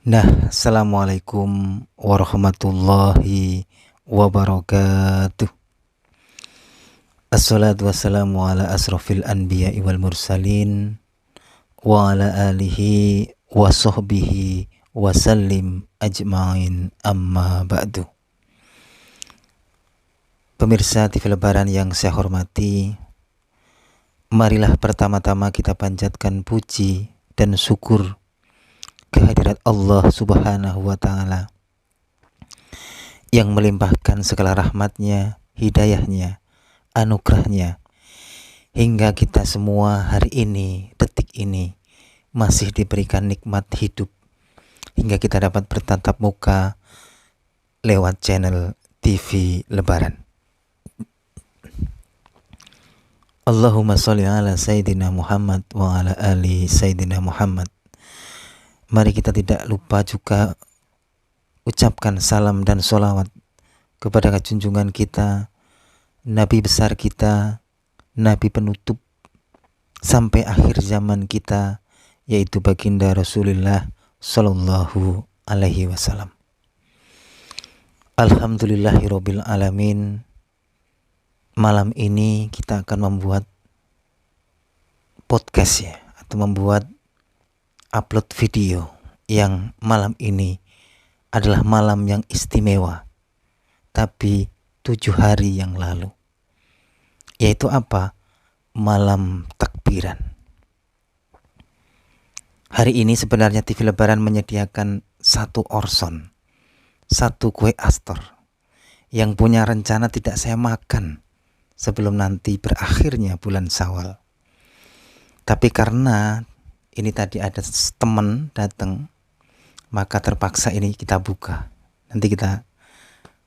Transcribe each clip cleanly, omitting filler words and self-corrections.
Assalamualaikum warahmatullahi wabarakatuh. Assalatu wassalamu ala asrafil anbiya'i wal mursalin wa ala alihi wa sahbihi wa sallim ajma'in, amma ba'du. Pemirsa TV Lebaran yang saya hormati, marilah pertama-tama kita panjatkan puji dan syukur kehadirat Allah Subhanahu wa Ta'ala yang melimpahkan segala rahmatnya, hidayahnya, anugerahnya, hingga kita semua hari ini, detik ini masih diberikan nikmat hidup, hingga kita dapat bertatap muka lewat channel TV Lebaran. Allahumma sholli ala Sayyidina Muhammad wa ala ali Sayyidina Muhammad. Mari kita tidak lupa juga ucapkan salam dan sholawat kepada junjungan kita, Nabi besar kita, Nabi penutup sampai akhir zaman kita, yaitu baginda Rasulullah Sallallahu Alaihi Wasallam. Alhamdulillahirabbil alamin. Malam ini kita akan membuat podcast ya, atau membuat upload video yang malam ini adalah malam yang istimewa, tapi 7 hari yang lalu, yaitu apa? Malam takbiran. Hari ini sebenarnya TV Lebaran menyediakan satu orson, satu kue astor yang punya rencana tidak saya makan sebelum nanti berakhirnya bulan Syawal. Tapi karena ini tadi ada teman datang, maka terpaksa ini kita buka. Nanti kita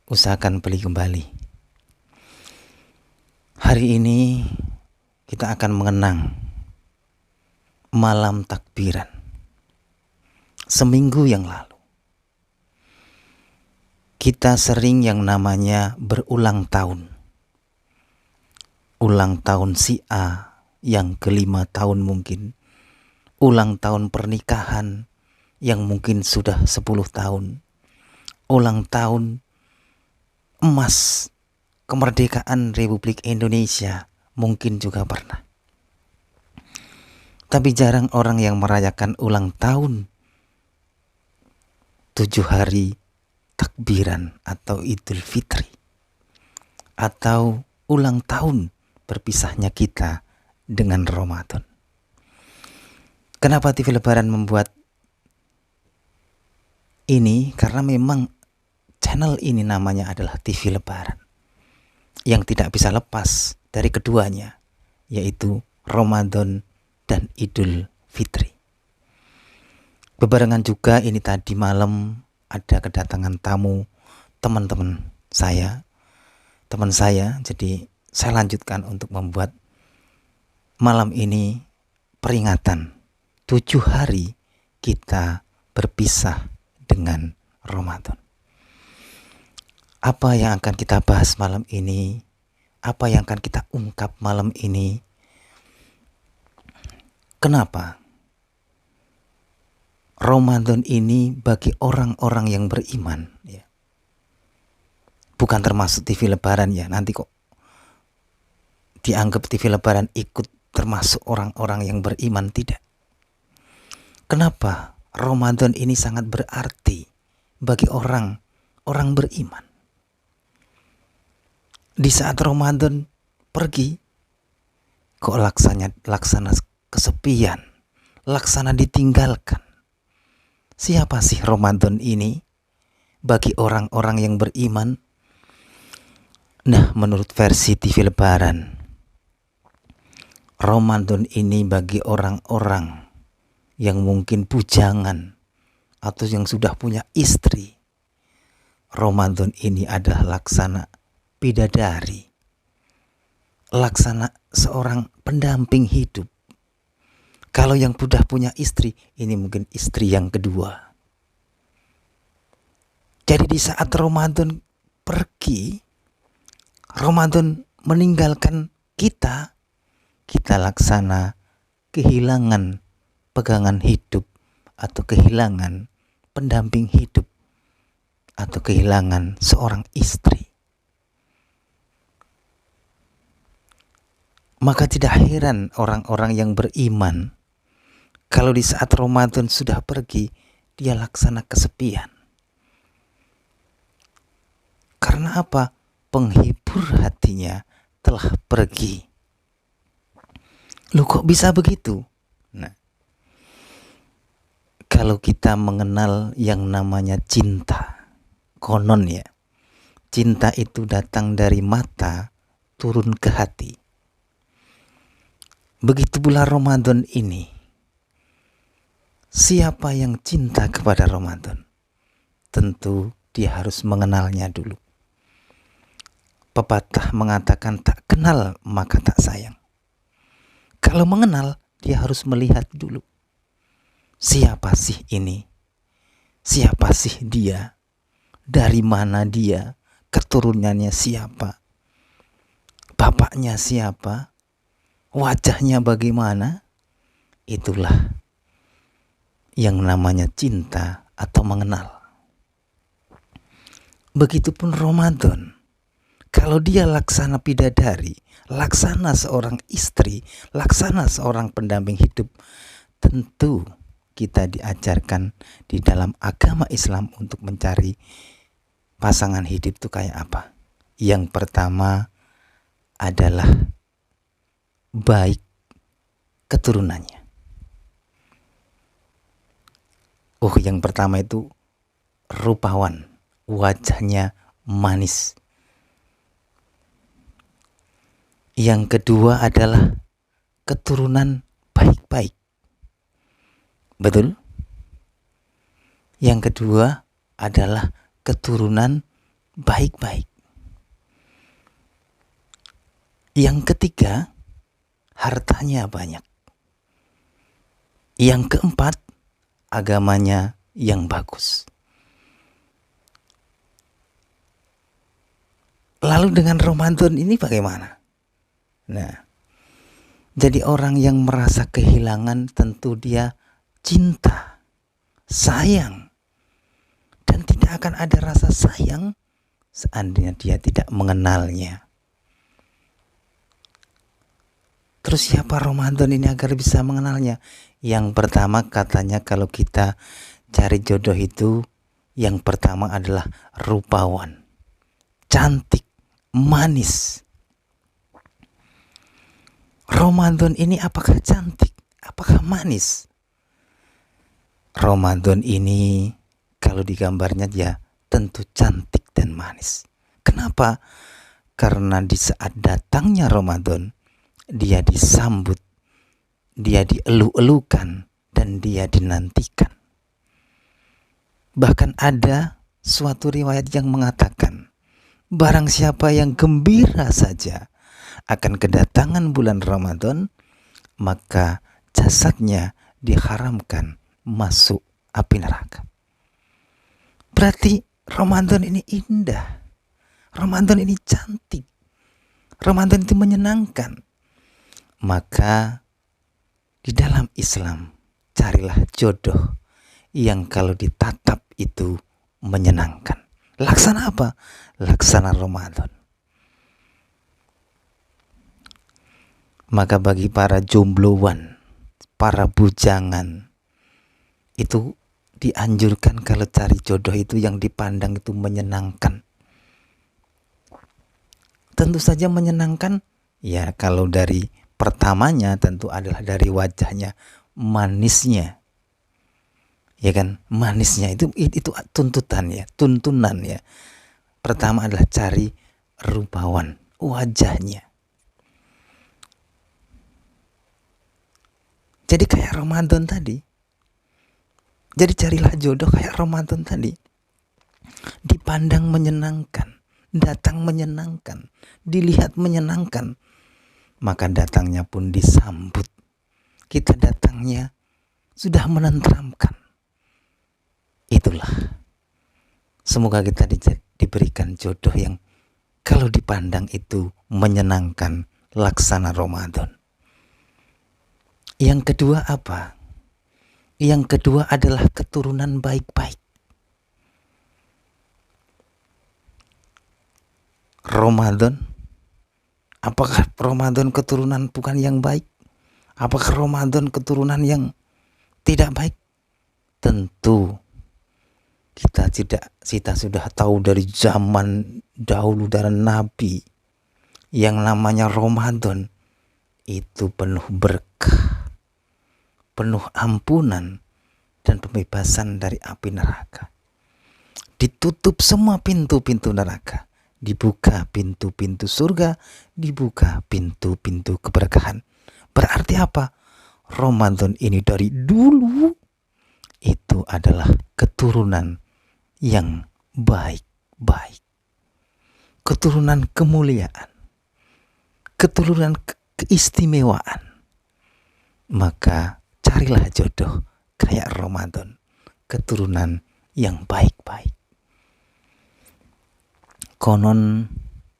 usahakan beli kembali. Hari ini kita akan mengenang malam takbiran seminggu yang lalu. Kita sering yang namanya berulang tahun. Ulang tahun si A yang ke-5 tahun mungkin. Ulang tahun pernikahan yang mungkin sudah 10 tahun. Ulang tahun emas kemerdekaan Republik Indonesia mungkin juga pernah. Tapi jarang orang yang merayakan ulang tahun 7 hari takbiran atau Idul Fitri, atau ulang tahun berpisahnya kita dengan Ramadan. Kenapa TV Lebaran membuat ini? Karena memang channel ini namanya adalah TV Lebaran, yang tidak bisa lepas dari keduanya, yaitu Ramadan dan Idul Fitri. Bebarengan juga ini tadi malam ada kedatangan tamu teman saya, jadi saya lanjutkan untuk membuat malam ini peringatan 7 hari kita berpisah dengan Ramadan. Apa yang akan kita bahas malam ini? Apa yang akan kita ungkap malam ini? Kenapa Ramadan ini bagi orang-orang yang beriman ya, bukan termasuk TV Lebaran ya, nanti kok dianggap TV Lebaran ikut termasuk orang-orang yang beriman, tidak. Kenapa Ramadan ini sangat berarti bagi orang beriman? Di saat Ramadan pergi, kok laksana kesepian, laksana ditinggalkan. Siapa sih Ramadan ini bagi orang-orang yang beriman? Nah, menurut versi TV Lebaran, Ramadan ini bagi orang-orang yang mungkin bujangan atau yang sudah punya istri. Ramadan ini adalah laksana bidadari, laksana seorang pendamping hidup. Kalau yang sudah punya istri, ini mungkin istri yang kedua. Jadi di saat Ramadan pergi, Ramadan meninggalkan kita laksana kehilangan pegangan hidup atau kehilangan pendamping hidup atau kehilangan seorang istri. Maka tidak heran orang-orang yang beriman kalau di saat Ramadan sudah pergi, dia laksana kesepian. Karena apa? Penghibur hatinya telah pergi. Loh, kok bisa begitu? Nah, kalau kita mengenal yang namanya cinta, konon ya, cinta itu datang dari mata turun ke hati. Begitu pula Ramadan ini. Siapa yang cinta kepada Ramadan? Tentu dia harus mengenalnya dulu. Pepatah mengatakan tak kenal maka tak sayang. Kalau mengenal, dia harus melihat dulu. Siapa sih ini? Siapa sih dia? Dari mana dia? Keturunannya siapa? Bapaknya siapa? Wajahnya bagaimana? Itulah yang namanya cinta atau mengenal. Begitupun Ramadan. Kalau dia laksana bidadari, laksana seorang istri, laksana seorang pendamping hidup, tentu kita diajarkan di dalam agama Islam untuk mencari pasangan hidup itu kayak apa. Yang pertama adalah baik keturunannya. Yang pertama itu rupawan, wajahnya manis. Yang kedua adalah keturunan baik-baik. Betul? Yang kedua adalah keturunan baik-baik. Yang ketiga, hartanya banyak. Yang keempat, agamanya yang bagus. Lalu dengan Ramadan ini bagaimana? Nah, jadi orang yang merasa kehilangan tentu dia cinta, sayang. Dan tidak akan ada rasa sayang seandainya dia tidak mengenalnya. Terus siapa Ramadan ini agar bisa mengenalnya? Yang pertama katanya kalau kita cari jodoh itu, yang pertama adalah rupawan, cantik, manis. Ramadan ini apakah cantik? Apakah manis? Ramadan ini kalau digambarnya dia tentu cantik dan manis. Kenapa? Karena di saat datangnya Ramadan, dia disambut, dia dielu-elukan, dan dia dinantikan. Bahkan ada suatu riwayat yang mengatakan, barang siapa yang gembira saja akan kedatangan bulan Ramadan, maka jasadnya diharamkan masuk api neraka. Berarti Ramadan ini indah, Ramadan ini cantik, Ramadan itu menyenangkan. Maka di dalam Islam carilah jodoh yang kalau ditatap itu menyenangkan. Laksana apa? Laksana Ramadan. Maka bagi para jombloan, para bujangan, itu dianjurkan kalau cari jodoh itu yang dipandang itu menyenangkan. Tentu saja menyenangkan, ya kalau dari pertamanya tentu adalah dari wajahnya, manisnya. Ya kan, manisnya itu tuntutan ya, tuntunan ya. Pertama adalah cari rupawan, wajahnya. Jadi kayak Ramadan tadi. Jadi carilah jodoh kayak Ramadan tadi. Dipandang menyenangkan, datang menyenangkan, dilihat menyenangkan. Maka datangnya pun disambut. Kita datangnya sudah menenteramkan. Itulah. Semoga kita diberikan jodoh yang kalau dipandang itu menyenangkan, laksana Ramadan. Yang kedua apa? Yang kedua adalah keturunan baik-baik. Ramadan? Apakah Ramadan keturunan bukan yang baik? Apakah Ramadan keturunan yang tidak baik? Tentu kita sudah tahu dari zaman dahulu dari Nabi, yang namanya Ramadan itu penuh berkah, penuh ampunan dan pembebasan dari api neraka. Ditutup semua pintu-pintu neraka, dibuka pintu-pintu surga, dibuka pintu-pintu keberkahan. Berarti apa? Ramadan ini dari dulu itu adalah keturunan yang baik-baik, keturunan kemuliaan, keturunan keistimewaan. Maka carilah jodoh kayak Ramadan, keturunan yang baik-baik. Konon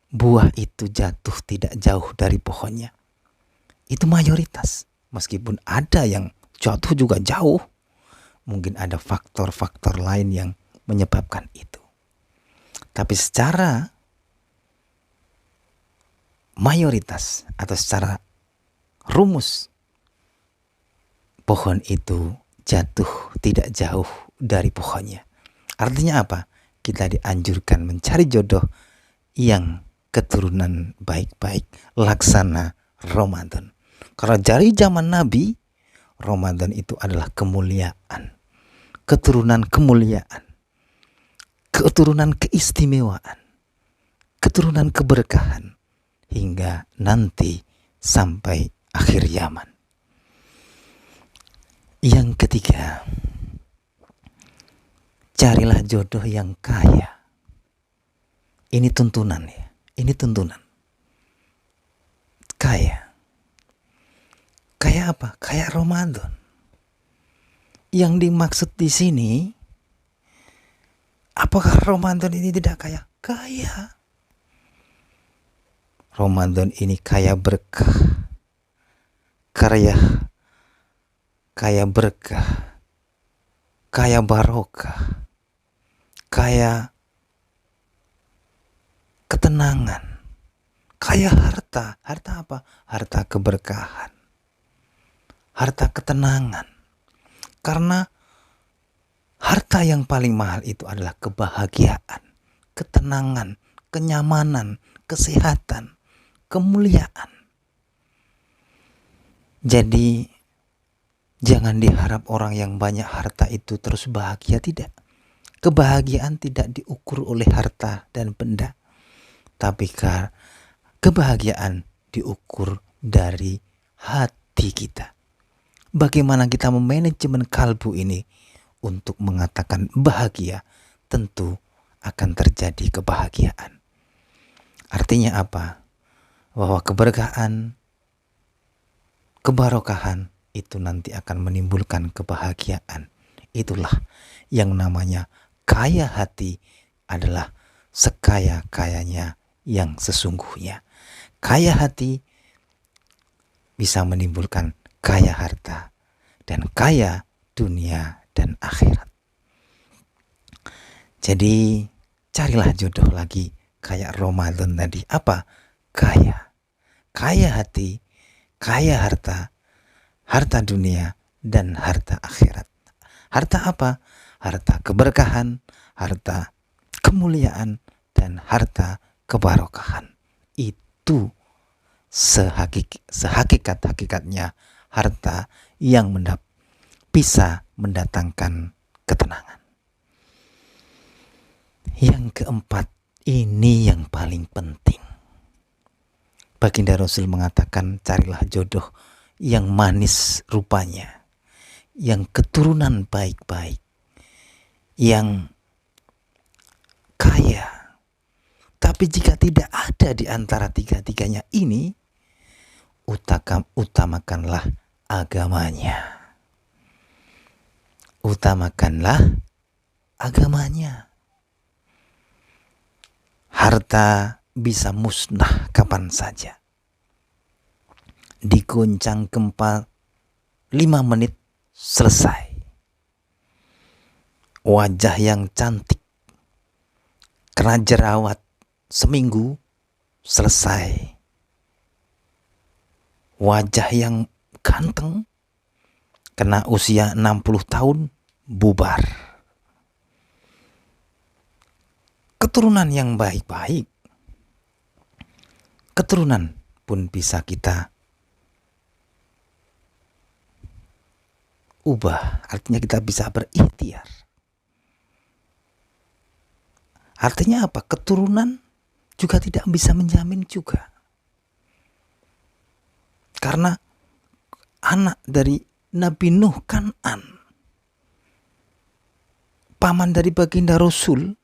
buah itu jatuh tidak jauh dari pohonnya. Itu mayoritas. Meskipun ada yang jatuh juga jauh, mungkin ada faktor-faktor lain yang menyebabkan itu. Tapi secara mayoritas atau secara rumus, pohon itu jatuh tidak jauh dari pohonnya. Artinya apa? Kita dianjurkan mencari jodoh yang keturunan baik-baik, laksana Ramadan. Karena dari zaman Nabi, Ramadan itu adalah kemuliaan, keturunan kemuliaan, keturunan keistimewaan, keturunan keberkahan, hingga nanti sampai akhir zaman. Yang ketiga, carilah jodoh yang kaya. Ini tuntunan ya, ini tuntunan. Kaya. Kaya apa? Kayak Ramadan. Yang dimaksud di sini, apakah Ramadan ini tidak kaya? Kaya. Ramadan ini kaya berkah. Kaya berkah. Kaya barokah. Kaya ketenangan. Kaya harta. Harta apa? Harta keberkahan. Harta ketenangan. Karena harta yang paling mahal itu adalah kebahagiaan, ketenangan, kenyamanan, kesehatan, kemuliaan. Jadi jangan diharap orang yang banyak harta itu terus bahagia, tidak. Kebahagiaan tidak diukur oleh harta dan benda, tapi kebahagiaan diukur dari hati kita. Bagaimana kita memanajemen kalbu ini untuk mengatakan bahagia, tentu akan terjadi kebahagiaan. Artinya apa? Bahwa keberkahan, kebarokahan itu nanti akan menimbulkan kebahagiaan. Itulah yang namanya kaya hati adalah sekaya-kayanya yang sesungguhnya. Kaya hati bisa menimbulkan kaya harta dan kaya dunia dan akhirat. Jadi carilah jodoh lagi kayak Ramadan tadi. Apa? Kaya. Kaya hati, kaya harta, harta dunia dan harta akhirat. Harta apa? Harta keberkahan, harta kemuliaan, dan harta kebarokahan. Itu sehakikat-hakikatnya harta yang bisa mendatangkan ketenangan. Yang keempat, ini yang paling penting. Baginda Rasul mengatakan, carilah jodoh yang manis rupanya, yang keturunan baik-baik, yang kaya. Tapi jika tidak ada di antara tiga-tiganya ini, utamakanlah agamanya. Utamakanlah agamanya. Harta bisa musnah kapan saja. Diguncang gempa 5 menit selesai. Wajah yang cantik kena jerawat seminggu selesai. Wajah yang ganteng, kena usia 60 tahun, bubar. Keturunan yang baik-baik, keturunan pun bisa kita ubah. Artinya kita bisa berikhtiar. Artinya apa? Keturunan juga tidak bisa menjamin juga. Karena anak dari Nabi Nuh Kan'an, paman dari baginda Rasul,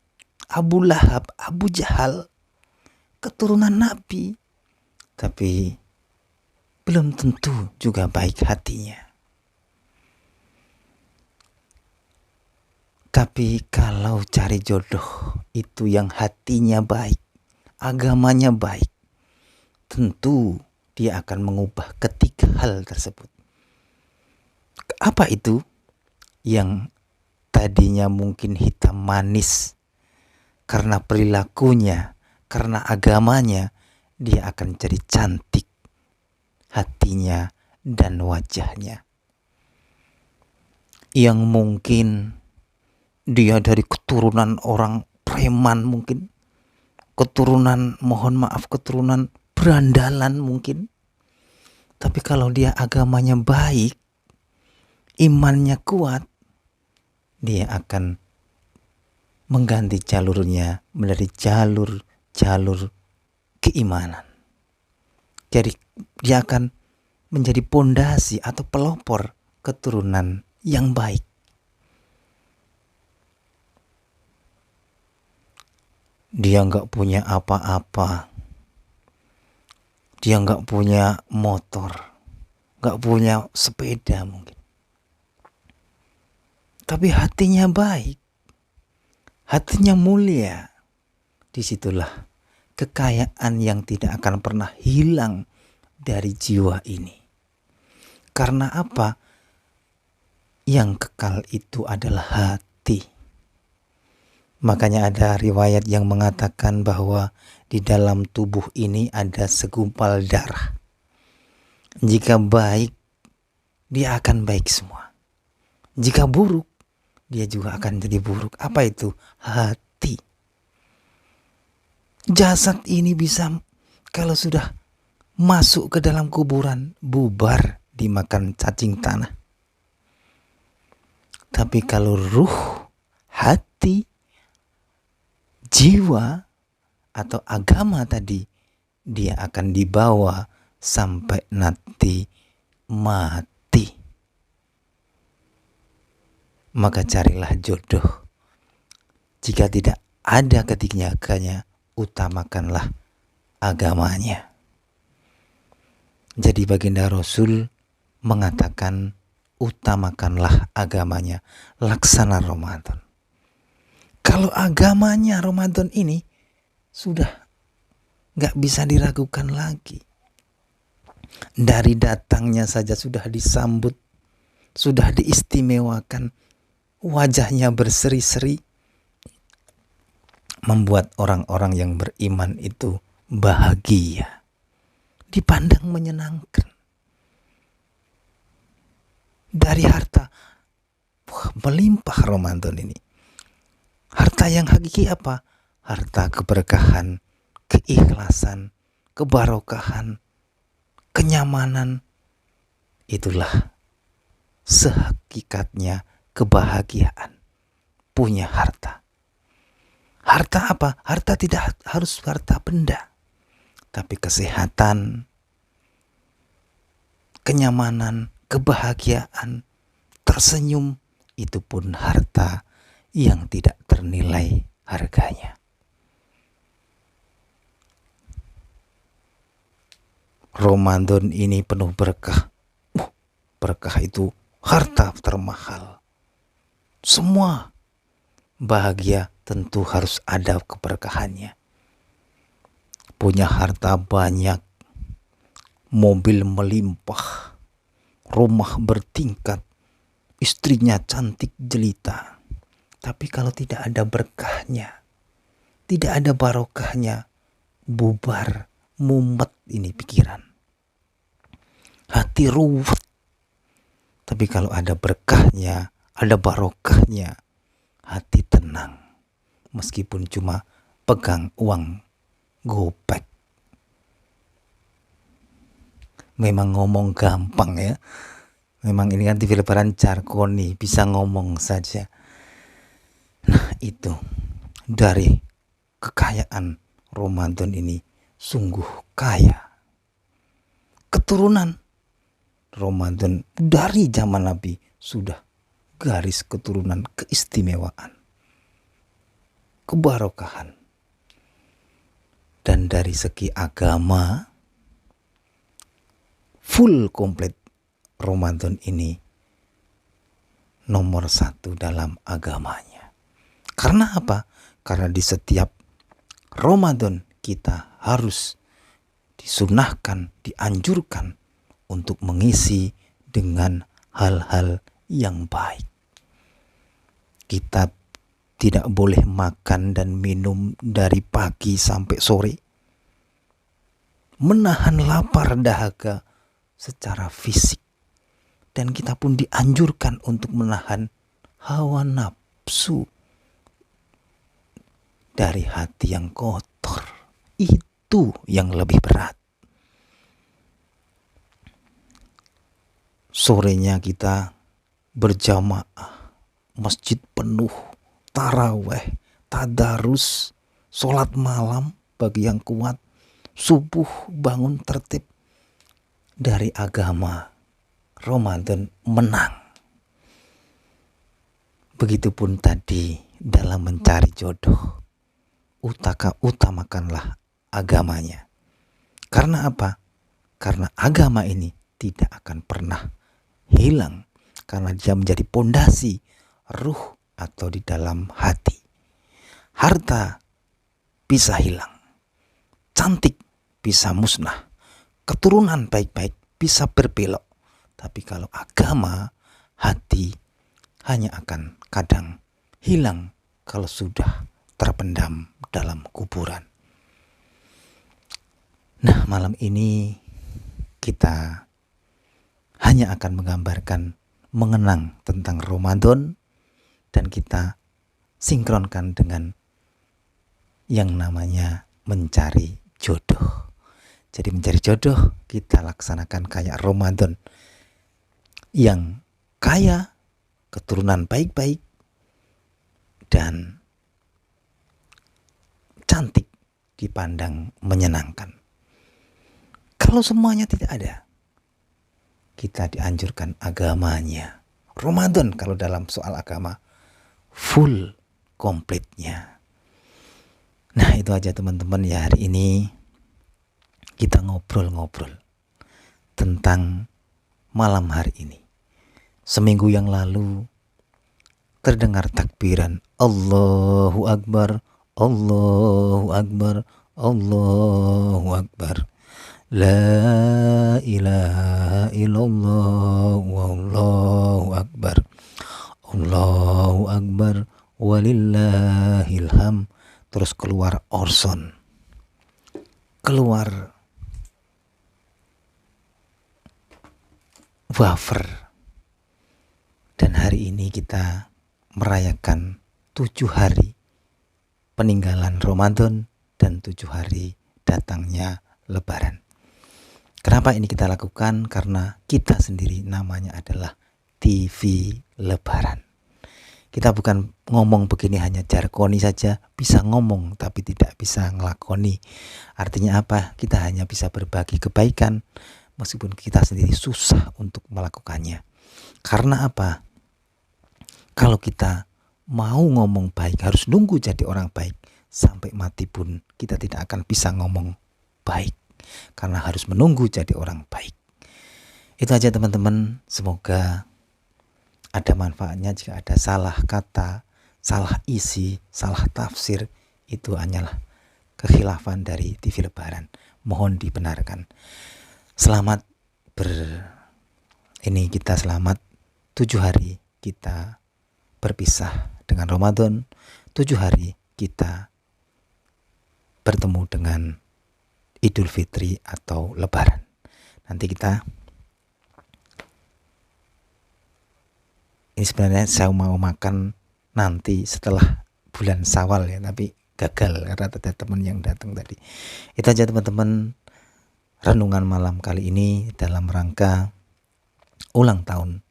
Abu Lahab, Abu Jahal, keturunan Nabi. Tapi belum tentu juga baik hatinya. Tapi kalau cari jodoh itu yang hatinya baik, agamanya baik, tentu dia akan mengubah ketiga hal tersebut. Apa itu? Yang tadinya mungkin hitam manis, karena perilakunya, karena agamanya, dia akan jadi cantik hatinya dan wajahnya. Yang mungkin dia dari keturunan orang preman mungkin, keturunan, mohon maaf, keturunan berandalan mungkin. Tapi kalau dia agamanya baik, imannya kuat, dia akan mengganti jalurnya menjadi jalur keimanan. Jadi dia akan menjadi pondasi atau pelopor keturunan yang baik. Dia nggak punya apa-apa, dia nggak punya motor, nggak punya sepeda mungkin, tapi hatinya baik, hatinya mulia. Disitulah kekayaan yang tidak akan pernah hilang dari jiwa ini. Karena apa? Yang kekal itu adalah hati. Makanya ada riwayat yang mengatakan bahwa di dalam tubuh ini ada segumpal darah. Jika baik, dia akan baik semua. Jika buruk, dia juga akan jadi buruk. Apa itu? Hati. Jasad ini bisa, kalau sudah masuk ke dalam kuburan, bubar, dimakan cacing tanah. Tapi kalau ruh, hati, jiwa atau agama tadi, dia akan dibawa sampai nanti mati. Maka carilah jodoh. Jika tidak ada ketiganya, utamakanlah agamanya. Jadi baginda Rasul mengatakan, utamakanlah agamanya, laksana Ramadan. Kalau agamanya Ramadan ini sudah gak bisa diragukan lagi. Dari datangnya saja sudah disambut, sudah diistimewakan, wajahnya berseri-seri, membuat orang-orang yang beriman itu bahagia, dipandang menyenangkan. Dari harta, melimpah Ramadan ini. Harta yang hakiki apa? Harta keberkahan, keikhlasan, kebarokahan, kenyamanan. Itulah sehakikatnya kebahagiaan, punya harta. Harta apa? Harta tidak harus harta benda, tapi kesehatan, kenyamanan, kebahagiaan, tersenyum, itu pun harta yang tidak ternilai harganya. Ramadan ini penuh berkah. Berkah itu harta termahal. Semua bahagia tentu harus ada keberkahannya. Punya harta banyak, mobil melimpah, rumah bertingkat, istrinya cantik jelita. Tapi kalau tidak ada berkahnya, tidak ada barokahnya, bubar mumet ini pikiran, hati ruwet. Tapi kalau ada berkahnya, ada barokahnya, hati tenang. Meskipun cuma pegang uang gopek. Memang ngomong gampang ya. Memang ini kan TV Lebaran jargoni, bisa ngomong saja. Nah itu, dari kekayaan Ramadan ini sungguh kaya. Keturunan Ramadan dari zaman Nabi sudah garis keturunan keistimewaan, kebarokahan. Dan dari segi agama, full komplit Ramadan ini nomor 1 dalam agamanya. Karena apa? Karena di setiap Ramadan kita harus disunahkan, dianjurkan untuk mengisi dengan hal-hal yang baik. Kita tidak boleh makan dan minum dari pagi sampai sore. Menahan lapar dahaga secara fisik. Dan kita pun dianjurkan untuk menahan hawa nafsu dari hati yang kotor. Itu yang lebih berat. Sorenya kita berjamaah, masjid penuh, taraweh, tadarus, sholat malam bagi yang kuat, subuh bangun tertib. Dari agama, Ramadan menang. Begitupun tadi dalam mencari jodoh, utamakanlah agamanya. Karena apa? Karena agama ini tidak akan pernah hilang, karena dia menjadi pondasi ruh atau di dalam hati. Harta bisa hilang, cantik bisa musnah, keturunan baik-baik bisa berbelok. Tapi kalau agama, hati hanya akan kadang hilang kalau sudah terpendam dalam kuburan. Nah, malam ini kita hanya akan menggambarkan, mengenang tentang Ramadan, dan kita sinkronkan dengan yang namanya mencari jodoh. Jadi mencari jodoh kita laksanakan kayak Ramadan, yang kaya, keturunan baik-baik, dan cantik dipandang menyenangkan. Kalau semuanya tidak ada, kita dianjurkan agamanya. Ramadan kalau dalam soal agama full komplitnya. Nah itu aja teman-teman ya, hari ini kita ngobrol-ngobrol tentang malam hari ini. Seminggu yang lalu terdengar takbiran Allahu Akbar, Allahu Akbar, Allahu Akbar. La ilaha illallah wallahu akbar. Allahu akbar walillahil ham. Terus keluar orson, keluar wafer. Dan hari ini kita merayakan 7 hari peninggalan Ramadan dan 7 hari datangnya Lebaran. Kenapa ini kita lakukan? Karena kita sendiri namanya adalah TV Lebaran. Kita bukan ngomong begini hanya jargoni saja, bisa ngomong tapi tidak bisa ngelakoni. Artinya apa? Kita hanya bisa berbagi kebaikan meskipun kita sendiri susah untuk melakukannya. Karena apa? Kalau kita mau ngomong baik, harus nunggu jadi orang baik. Sampai mati pun kita tidak akan bisa ngomong baik, karena harus menunggu jadi orang baik. Itu aja teman-teman, semoga ada manfaatnya. Jika ada salah kata, salah isi, salah tafsir, itu hanyalah kekhilafan dari TV Lebaran. Mohon dibenarkan. Selamat kita selamat 7 hari kita berpisah dengan Ramadan, 7 hari kita bertemu dengan Idul Fitri atau Lebaran. Nanti ini sebenarnya saya mau makan nanti setelah bulan Syawal ya, tapi gagal karena ada teman yang datang tadi. Itu aja teman-teman, renungan malam kali ini dalam rangka ulang tahun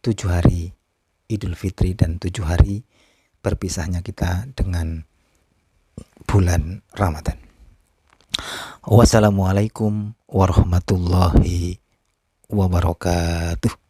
7 hari Idul Fitri dan 7 hari berpisahnya kita dengan bulan Ramadan. Wassalamualaikum warahmatullahi wabarakatuh.